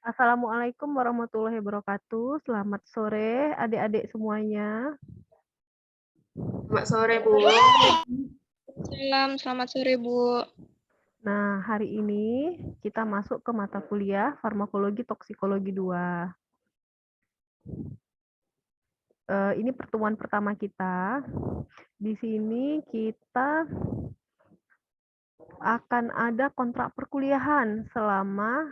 Assalamualaikum warahmatullahi wabarakatuh. Selamat sore adik-adik semuanya. Selamat sore, Bu. Selamat sore, Bu. Nah, hari ini kita masuk ke mata kuliah Farmakologi Toksikologi 2. Ini pertemuan pertama kita. Di sini kita akan ada kontrak perkuliahan selama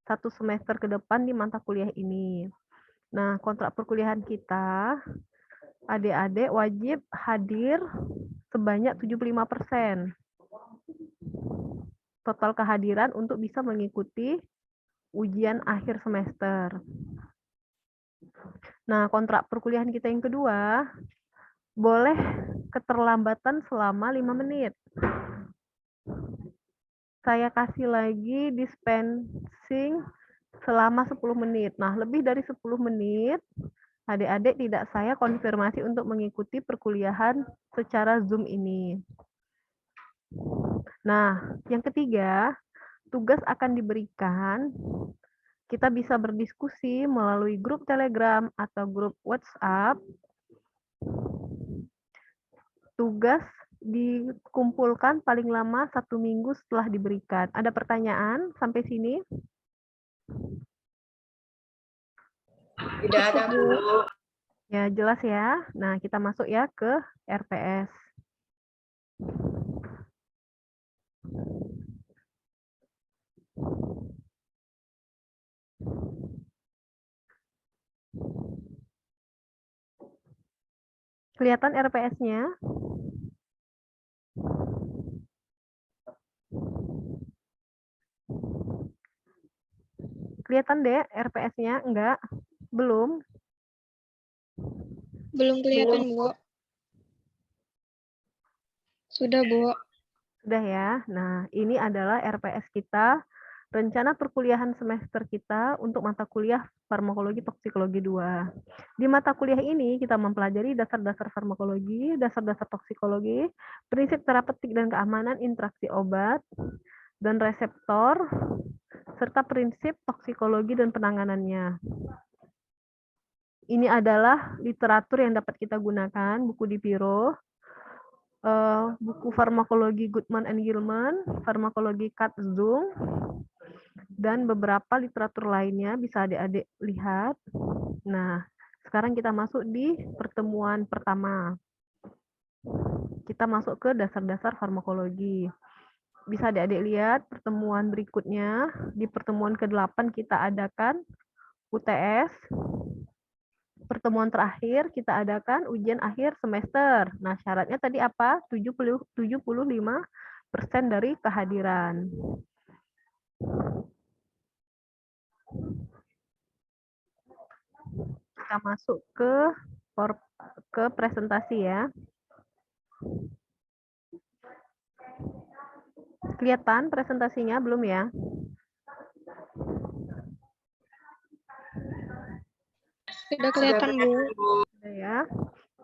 1 semester ke depan di mata kuliah ini. Nah, kontrak perkuliahan kita, adik-adik wajib hadir sebanyak 75%. Total kehadiran untuk bisa mengikuti ujian akhir semester. Nah, kontrak perkuliahan kita yang kedua, boleh keterlambatan selama 5 menit. Saya kasih lagi dispensing selama 10 menit. Nah, lebih dari 10 menit, adik-adik tidak saya konfirmasi untuk mengikuti perkuliahan secara Zoom ini. Nah, yang ketiga, tugas akan diberikan, kita bisa berdiskusi melalui grup Telegram atau grup WhatsApp. Tugas dikumpulkan paling lama 1 minggu setelah diberikan. Ada pertanyaan sampai sini? Tidak ada, Bu. Ya, jelas ya. Nah, kita masuk ya ke RPS. Kelihatan RPS-nya? Kelihatan deh RPS-nya? Enggak? Belum? Belum kelihatan, Bu. Sudah, Bu. Sudah ya. Nah, ini adalah RPS kita, rencana perkuliahan semester kita untuk mata kuliah Farmakologi Toksikologi 2. Di mata kuliah ini kita mempelajari dasar-dasar farmakologi, dasar-dasar toksikologi, prinsip terapeutik dan keamanan interaksi obat dan reseptor, serta prinsip toksikologi dan penanganannya. Ini adalah literatur yang dapat kita gunakan, buku di Piro, buku farmakologi Goodman and Gilman, farmakologi Katzung, dan beberapa literatur lainnya bisa adik-adik lihat. Nah, sekarang kita masuk di pertemuan pertama. Kita masuk ke dasar-dasar farmakologi. Bisa adik-adik lihat pertemuan berikutnya. Di pertemuan ke-8 kita adakan UTS. Pertemuan terakhir kita adakan ujian akhir semester. Nah, syaratnya tadi apa? 75% dari kehadiran. Kita masuk ke presentasi ya. Kelihatan presentasinya belum ya? Sudah kelihatan, Bu. Sudah ya.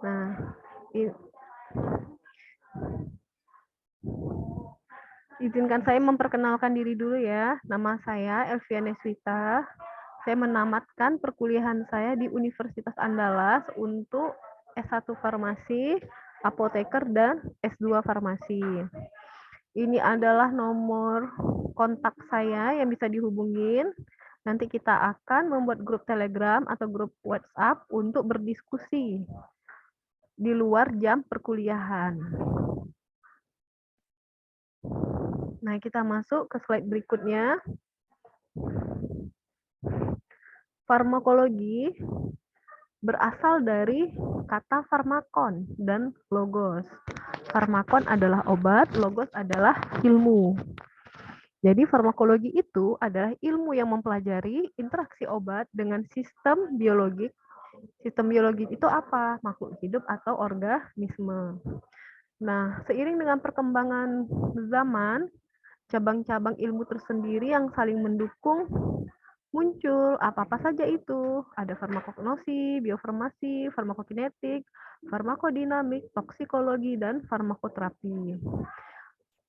Nah, izinkan saya memperkenalkan diri dulu ya. Nama saya Elviana Neswita. Saya menamatkan perkuliahan saya di Universitas Andalas untuk S1 Farmasi, Apoteker, dan S2 Farmasi. Ini adalah nomor kontak saya yang bisa dihubungin. Nanti kita akan membuat grup Telegram atau grup WhatsApp untuk berdiskusi di luar jam perkuliahan. Nah, kita masuk ke slide berikutnya. Farmakologi berasal dari kata farmakon dan logos. Farmakon adalah obat, logos adalah ilmu. Jadi farmakologi itu adalah ilmu yang mempelajari interaksi obat dengan sistem biologik. Sistem biologik itu apa? Makhluk hidup atau organisme. Nah, seiring dengan perkembangan zaman, cabang-cabang ilmu tersendiri yang saling mendukung muncul. Apa-apa saja itu? Ada farmakognosi, biofarmasi, farmakokinetik, farmakodinamik, toksikologi, dan farmakoterapi.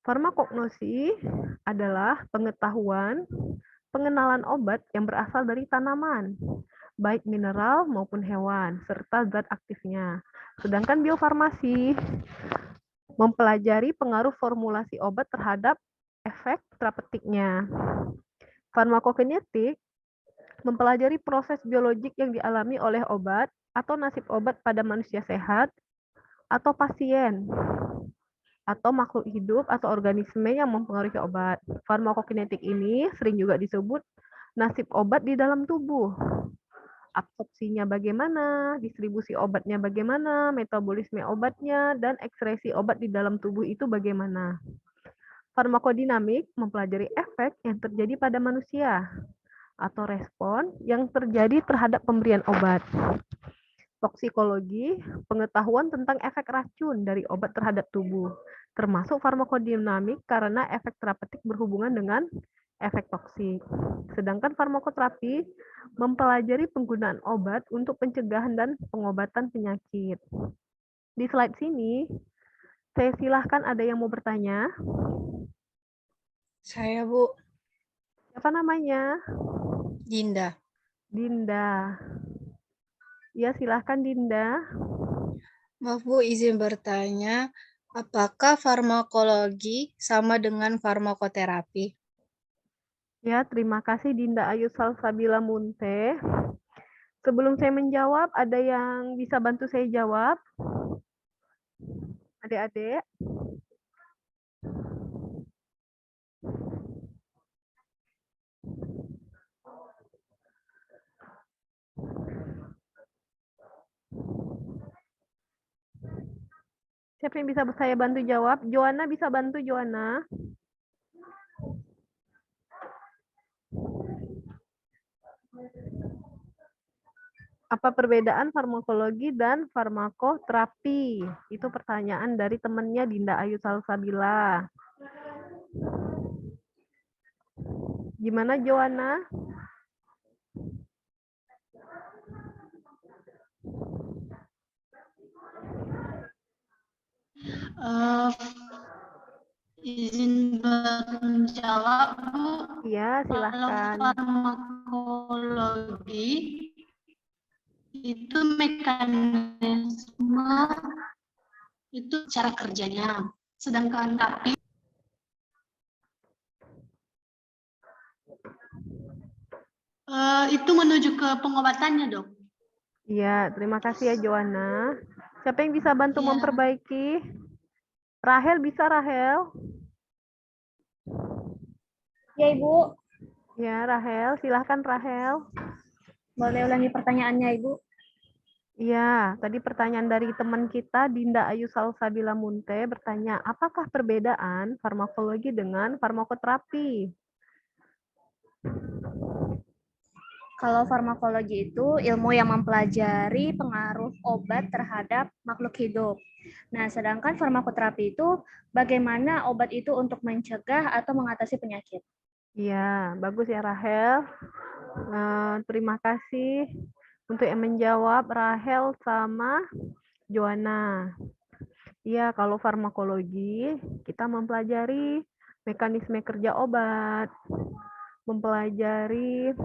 Farmakognosi adalah pengetahuan pengenalan obat yang berasal dari tanaman, baik mineral maupun hewan, serta zat aktifnya. Sedangkan biofarmasi mempelajari pengaruh formulasi obat terhadap efek terapeutiknya. Farmakokinetik mempelajari proses biologik yang dialami oleh obat atau nasib obat pada manusia sehat atau pasien atau makhluk hidup atau organisme yang mempengaruhi obat. Farmakokinetik ini sering juga disebut nasib obat di dalam tubuh. Absorpsinya bagaimana, distribusi obatnya bagaimana, metabolisme obatnya, dan ekskresi obat di dalam tubuh itu bagaimana. Farmakodinamik mempelajari efek yang terjadi pada manusia atau respon yang terjadi terhadap pemberian obat. Toksikologi, pengetahuan tentang efek racun dari obat terhadap tubuh, termasuk farmakodinamik karena efek terapeutik berhubungan dengan efek toksik. Sedangkan farmakoterapi mempelajari penggunaan obat untuk pencegahan dan pengobatan penyakit. Di slide sini, saya silahkan ada yang mau bertanya. Saya, Bu. Siapa namanya? Dinda. Dinda. Ya, silahkan Dinda. Maaf, Bu, izin bertanya, apakah farmakologi sama dengan farmakoterapi? Ya, terima kasih Dinda Ayu Salsabila Munte. Sebelum saya menjawab, ada yang bisa bantu saya jawab? Adik-adik? Siapa yang bisa saya bantu jawab? Joanna bisa bantu, Joanna? Apa perbedaan farmakologi dan farmakoterapi? Itu pertanyaan dari temannya Dinda Ayu Salsabila. Gimana Joanna? Izin menjawab, Bu. Iya, Kalau silahkan. farmakologi itu mekanisme itu cara kerjanya. Sedangkan terapi itu menuju ke pengobatannya, Dok. Iya, terima kasih ya Joanna. Siapa yang bisa bantu Iya. memperbaiki? Rahel bisa, Rahel? Ya, Ibu. Ya, Rahel. Silahkan, Rahel. Boleh ulangi pertanyaannya, Ibu? Iya, tadi pertanyaan dari teman kita, Dinda Ayu Salsabila Munte, bertanya, apakah perbedaan farmakologi dengan farmakoterapi? Kalau farmakologi itu ilmu yang mempelajari pengaruh obat terhadap makhluk hidup. Nah, sedangkan farmakoterapi itu bagaimana obat itu untuk mencegah atau mengatasi penyakit. Iya, bagus ya Rahel. Terima kasih untuk yang menjawab Rahel sama Joanna. Iya, kalau farmakologi kita mempelajari mekanisme kerja obat, mempelajari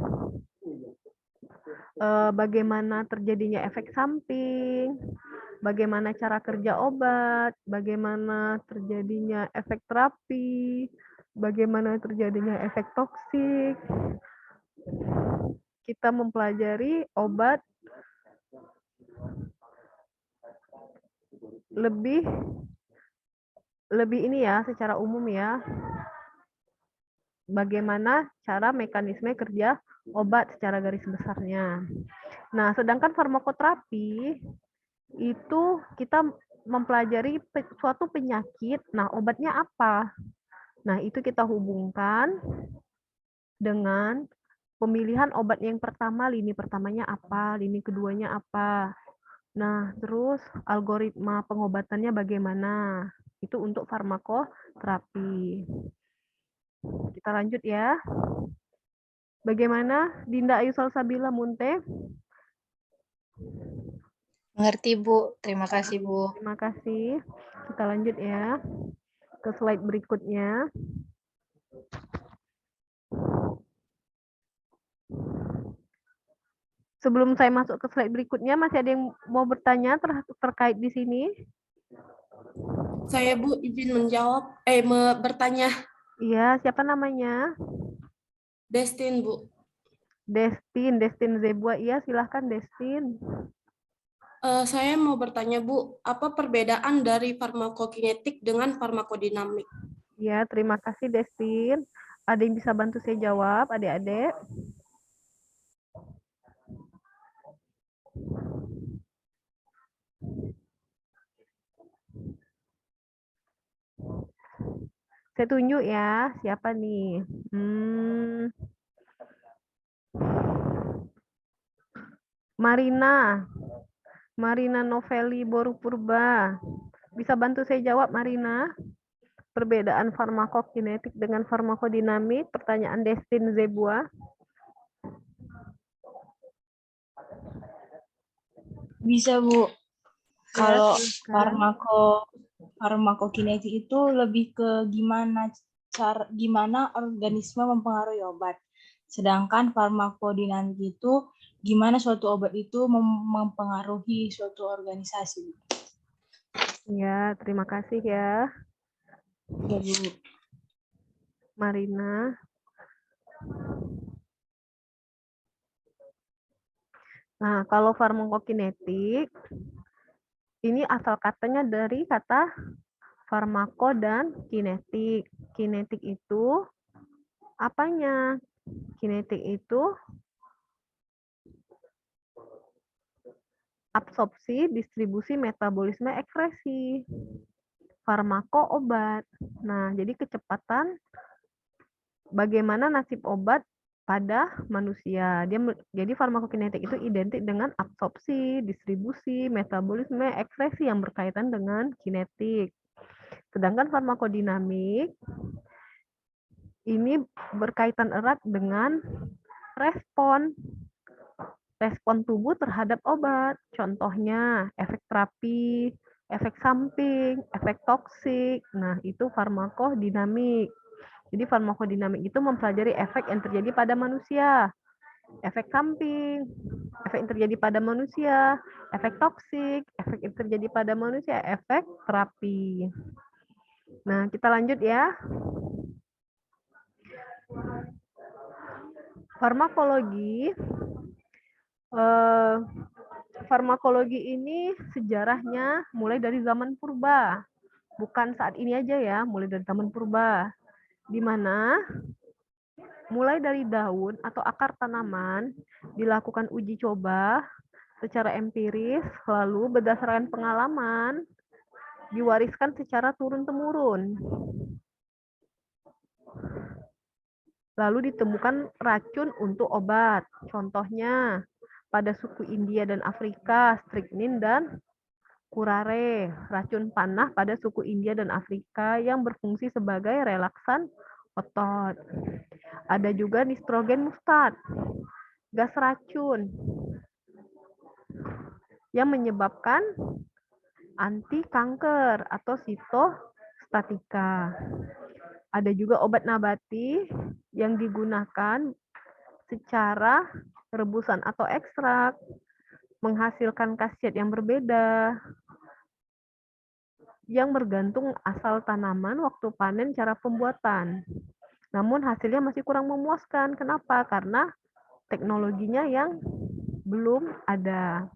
bagaimana terjadinya efek samping, bagaimana cara kerja obat, bagaimana terjadinya efek terapi, bagaimana terjadinya efek toksik. Kita mempelajari obat lebih ini ya, secara umum ya. Bagaimana cara mekanisme kerja obat secara garis besarnya. Nah, sedangkan farmakoterapi itu kita mempelajari suatu penyakit, nah obatnya apa? Nah, itu kita hubungkan dengan pemilihan obat yang pertama, lini pertamanya apa, lini keduanya apa. Nah, terus algoritma pengobatannya bagaimana? Itu untuk farmakoterapi. Kita lanjut ya. Bagaimana Dinda Ayu Salsabila Munte? Mengerti, Bu. Terima kasih, Bu. Terima kasih. Kita lanjut ya ke slide berikutnya. Sebelum saya masuk ke slide berikutnya, masih ada yang mau bertanya terkait di sini? Saya Bu izin menjawab, bertanya. Iya, siapa namanya? Destin Bu. Destin Zebua. Iya, silahkan Destin. Saya mau bertanya Bu, apa perbedaan dari farmakokinetik dengan farmakodinamik? Ya, terima kasih Destin. Ada yang bisa bantu saya jawab, adik-adik? Saya tunjuk ya, siapa nih? Marina Novelli Borupurba. Bisa bantu saya jawab, Marina? Perbedaan farmakokinetik dengan farmakodinamik, pertanyaan Destin Zebua. Bisa, Bu. Kalau silakan. farmakokinetik itu lebih ke gimana organisme mempengaruhi obat. Sedangkan farmakodinamik itu gimana suatu obat itu mempengaruhi suatu organisasi. Ya, terima kasih ya, Ya, Bu. Marina. Nah, kalau farmakokinetik, ini asal katanya dari kata farmako dan kinetik. Kinetik itu apanya? Kinetik itu absorpsi, distribusi, metabolisme, ekskresi. Farmako obat. Nah, jadi kecepatan bagaimana nasib obat pada manusia. Jadi farmakokinetik itu identik dengan absorpsi, distribusi, metabolisme, ekskresi yang berkaitan dengan kinetik. Sedangkan farmakodinamik ini berkaitan erat dengan respon tubuh terhadap obat. Contohnya efek terapi, efek samping, efek toksik. Nah, itu farmakodinamik. Jadi farmakodinamik itu mempelajari efek yang terjadi pada manusia, efek samping, efek yang terjadi pada manusia, efek toksik, efek yang terjadi pada manusia, efek terapi. Nah, kita lanjut ya. Farmakologi ini sejarahnya mulai dari zaman purba. Bukan saat ini aja ya, mulai dari zaman purba. Di mana mulai dari daun atau akar tanaman dilakukan uji coba secara empiris, lalu berdasarkan pengalaman diwariskan secara turun-temurun. Lalu ditemukan racun untuk obat. Contohnya pada suku India dan Afrika, strychnine dan curare, racun panah pada suku India dan Afrika yang berfungsi sebagai relaksan otot. Ada juga nitrogen mustard, gas racun yang menyebabkan anti kanker atau sitostatika. Ada juga obat nabati yang digunakan secara rebusan atau ekstrak, menghasilkan khasiat yang berbeda, yang bergantung asal tanaman, waktu panen, cara pembuatan. Namun hasilnya masih kurang memuaskan. Kenapa? Karena teknologinya yang belum ada.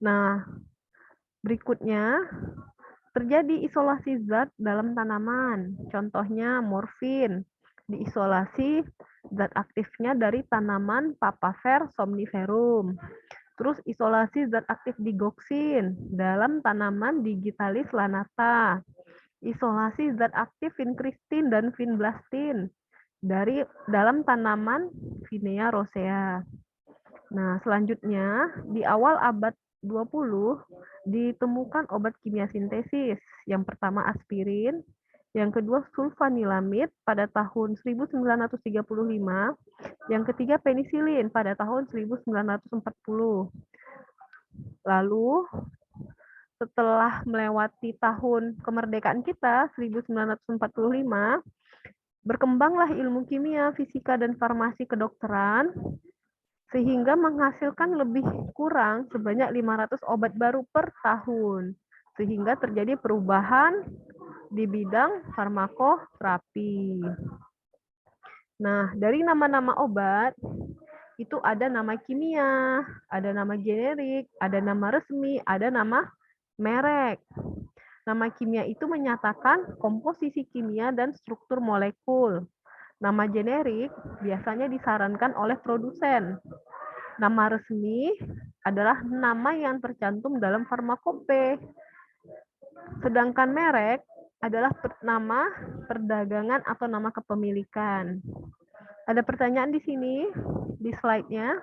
Nah, berikutnya terjadi isolasi zat dalam tanaman. Contohnya morfin, diisolasi zat aktifnya dari tanaman Papaver somniferum. Terus isolasi zat aktif digoxin dalam tanaman Digitalis lanata. Isolasi zat aktif vincristin dan vinblastin dari dalam tanaman Vinea rosea. Nah, selanjutnya di awal abad 20 ditemukan obat kimia sintesis. Yang pertama aspirin, yang kedua sulfanilamid pada tahun 1935, yang ketiga penisilin pada tahun 1940. Lalu setelah melewati tahun kemerdekaan kita 1945, Berkembanglah ilmu kimia, fisika, dan farmasi kedokteran sehingga menghasilkan lebih kurang sebanyak 500 obat baru per tahun. Sehingga terjadi perubahan di bidang farmakoterapi. Nah, dari nama-nama obat, itu ada nama kimia, ada nama generik, ada nama resmi, ada nama merek. Nama kimia itu menyatakan komposisi kimia dan struktur molekul. Nama generik biasanya disarankan oleh produsen. Nama resmi adalah nama yang tercantum dalam farmakope. Sedangkan merek adalah nama perdagangan atau nama kepemilikan. Ada pertanyaan di sini, di slide-nya?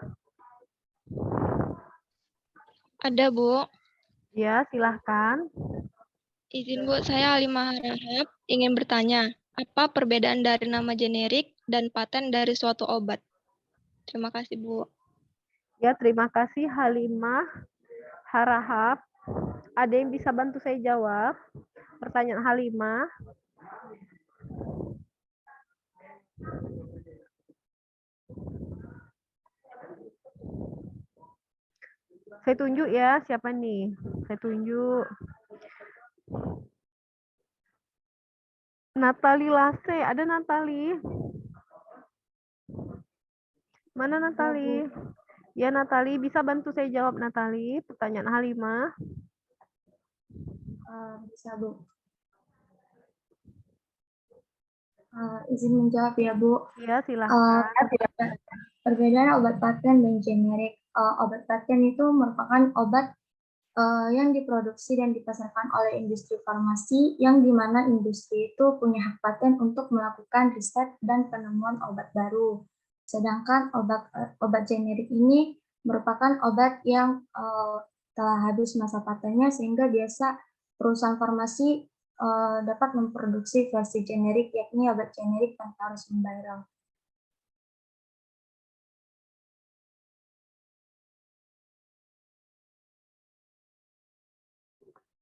Ada, Bu. Ya, silahkan. Izin, Bu. Saya Halimah Harahap ingin bertanya, apa perbedaan dari nama generik dan paten dari suatu obat? Terima kasih, Bu. Ya, terima kasih Halimah Harahap. Ada yang bisa bantu saya jawab? Pertanyaan Halimah. Saya tunjuk ya, siapa nih? Saya tunjuk. Natali Lase, ada Natali? Mana Natali? Ya, Natali, bisa bantu saya jawab, Natali? Pertanyaan Halimah. Bisa, Bu. Izin menjawab ya, Bu. Ya, silahkan. Perbedaan obat paten dan generik. Obat paten itu merupakan obat yang diproduksi dan dipasarkan oleh industri farmasi, yang dimana industri itu punya hak paten untuk melakukan riset dan penemuan obat baru. Sedangkan obat generik ini merupakan obat yang telah habis masa patennya, sehingga biasa perusahaan farmasi dapat memproduksi versi generik, yakni obat generik tanpa harus membayar.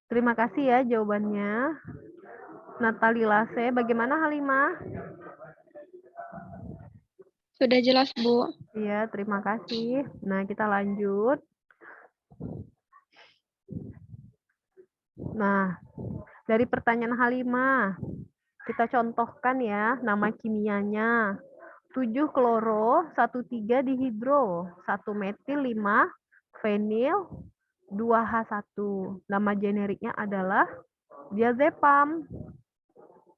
Terima kasih ya jawabannya. Natali Lase, bagaimana Halimah? Sudah jelas, Bu. Iya, terima kasih. Nah, kita lanjut. Nah, dari pertanyaan Halimah, kita contohkan ya nama kimianya. 7 kloro, 1,3 dihidro, 1 metil, 5 fenil, 2H1. Nama generiknya adalah diazepam.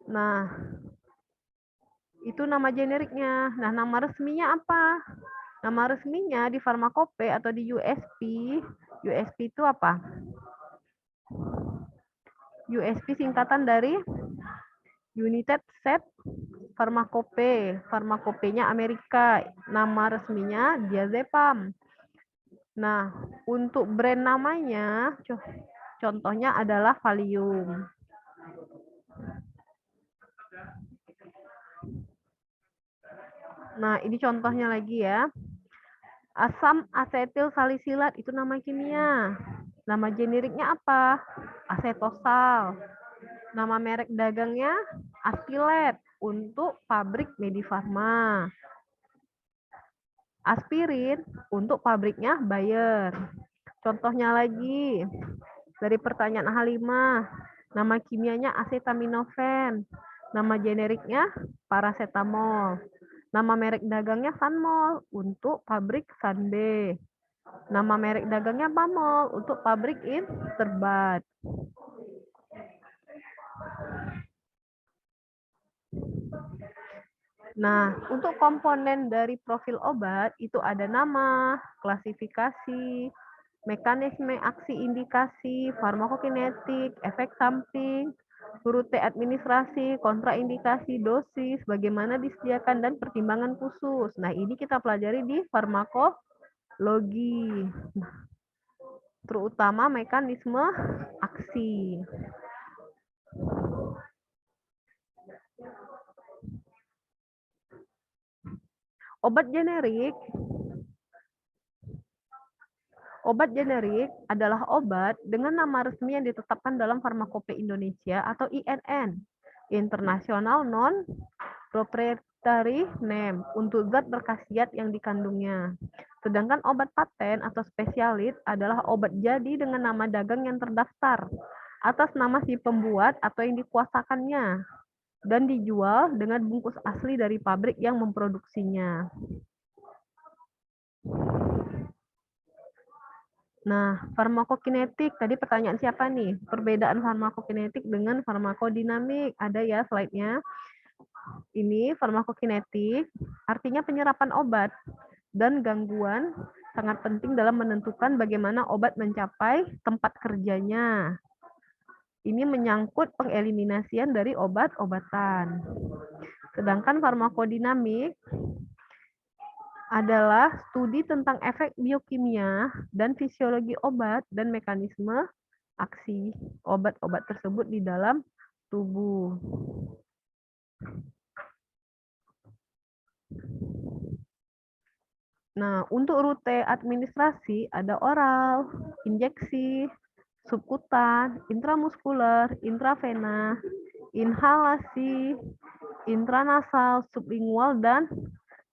Nah, itu nama generiknya. Nah, nama resminya apa? Nama resminya di farmakope atau di USP. USP itu apa? USP singkatan dari United States Pharmacope. Farmakopenya Amerika. Nama resminya diazepam. Nah, untuk brand namanya, contohnya adalah Valium. Nah, ini contohnya lagi ya. Asam asetil salisilat itu nama kimia. Nama generiknya apa? Asetosal. Nama merek dagangnya Aspilet untuk pabrik Medifarma. Aspirin untuk pabriknya Bayer. Contohnya lagi dari pertanyaan Halimah, nama kimianya acetaminophen, nama generiknya paracetamol, nama merek dagangnya Sanmol untuk pabrik Sanbe, nama merek dagangnya Pamol untuk pabrik Interbat. Nah, untuk komponen dari profil obat itu ada nama, klasifikasi, mekanisme aksi indikasi, farmakokinetik, efek samping, rute administrasi, kontraindikasi, dosis, bagaimana disediakan, dan pertimbangan khusus. Nah, ini kita pelajari di farmakologi, terutama mekanisme aksi. Obat generik adalah obat dengan nama resmi yang ditetapkan dalam Farmakope Indonesia atau INN, International Non proprietary name untuk zat berkhasiat yang dikandungnya. Sedangkan obat paten atau spesialis adalah obat jadi dengan nama dagang yang terdaftar atas nama si pembuat atau yang dikuasakannya dan dijual dengan bungkus asli dari pabrik yang memproduksinya. Nah, farmakokinetik, tadi pertanyaan siapa nih? Perbedaan farmakokinetik dengan farmakodinamik. Ada ya slide-nya. Ini farmakokinetik, artinya penyerapan obat dan gangguan sangat penting dalam menentukan bagaimana obat mencapai tempat kerjanya. Ini menyangkut pengeliminasian dari obat-obatan. Sedangkan farmakodinamik adalah studi tentang efek biokimia dan fisiologi obat dan mekanisme aksi obat-obat tersebut di dalam tubuh. Nah, untuk rute administrasi ada oral, injeksi, subkutan, intramuskuler, intravena, inhalasi, intranasal, sublingual, dan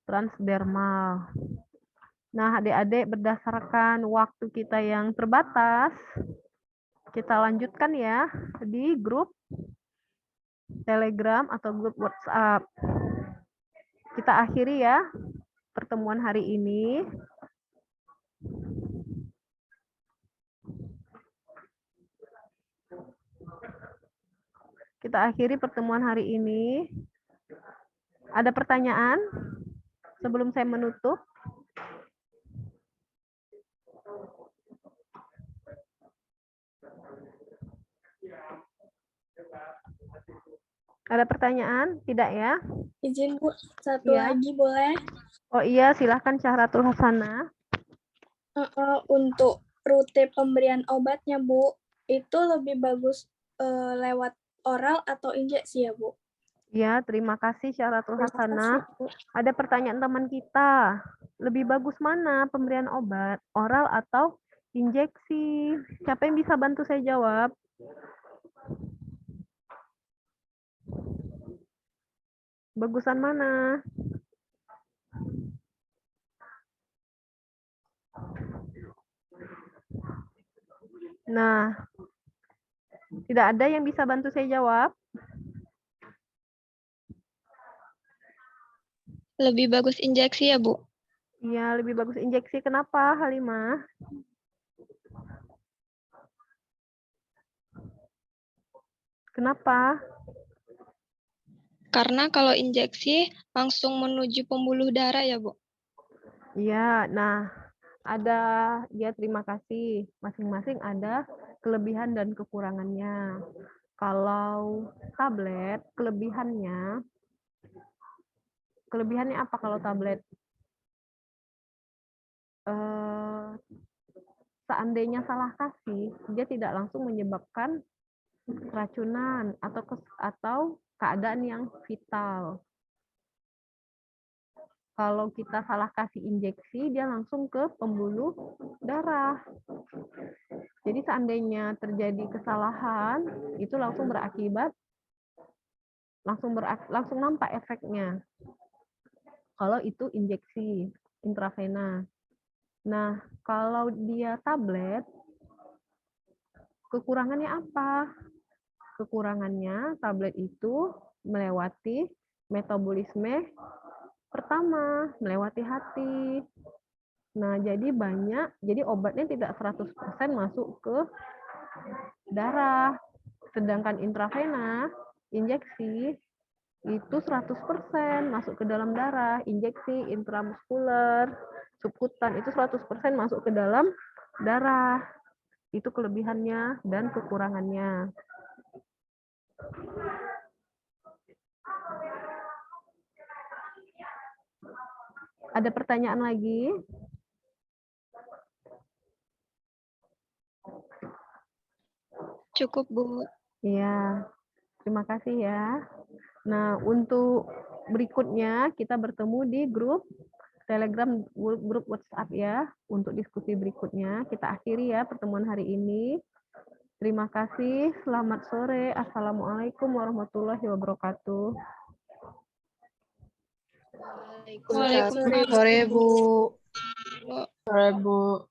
transdermal. Nah, adik-adik berdasarkan waktu kita yang terbatas, kita lanjutkan ya di grup Telegram atau grup WhatsApp. Kita akhiri ya pertemuan hari ini. Kita akhiri pertemuan hari ini. Ada pertanyaan sebelum saya menutup? Ada pertanyaan? Tidak ya? Izin Bu, satu Ya. lagi boleh? Oh iya, silahkan Syahratul Hasanah. Untuk rute pemberian obatnya Bu, itu lebih bagus lewat oral atau injeksi ya Bu? Ya, terima kasih Syahratul Terima Hasanah. kasih, Bu. Ada pertanyaan teman kita. Lebih bagus mana pemberian obat, oral atau injeksi? Siapa yang bisa bantu saya jawab? Bagusan mana? Nah, tidak ada yang bisa bantu saya jawab? Lebih bagus injeksi ya, Bu? Iya, lebih bagus injeksi. Kenapa, Halimah? Kenapa? Karena kalau injeksi langsung menuju pembuluh darah ya, Bu? Iya, nah ada, ya terima kasih. Masing-masing ada kelebihan dan kekurangannya. Kalau tablet, kelebihannya apa kalau tablet? Seandainya salah kasih, dia tidak langsung menyebabkan keracunan atau keadaan yang vital. Kalau kita salah kasih injeksi, dia langsung ke pembuluh darah. Jadi seandainya terjadi kesalahan, itu langsung berakibat, langsung nampak efeknya. Kalau itu injeksi intravena. Nah, kalau dia tablet, kekurangannya apa? Kekurangannya tablet itu melewati metabolisme pertama, melewati hati. Nah, jadi obatnya tidak 100% masuk ke darah. Sedangkan intravena, injeksi, itu 100% masuk ke dalam darah. Injeksi intramuskuler, subkutan, itu 100% masuk ke dalam darah. Itu kelebihannya dan kekurangannya. Ada pertanyaan lagi? Cukup, Bu. Iya, terima kasih ya. Nah, untuk berikutnya kita bertemu di grup Telegram, grup WhatsApp ya, untuk diskusi berikutnya. Kita akhiri ya pertemuan hari ini. Terima kasih, selamat sore. Assalamualaikum warahmatullahi wabarakatuh. Waalaikumsalam. Sore, Bu. Sore, Bu.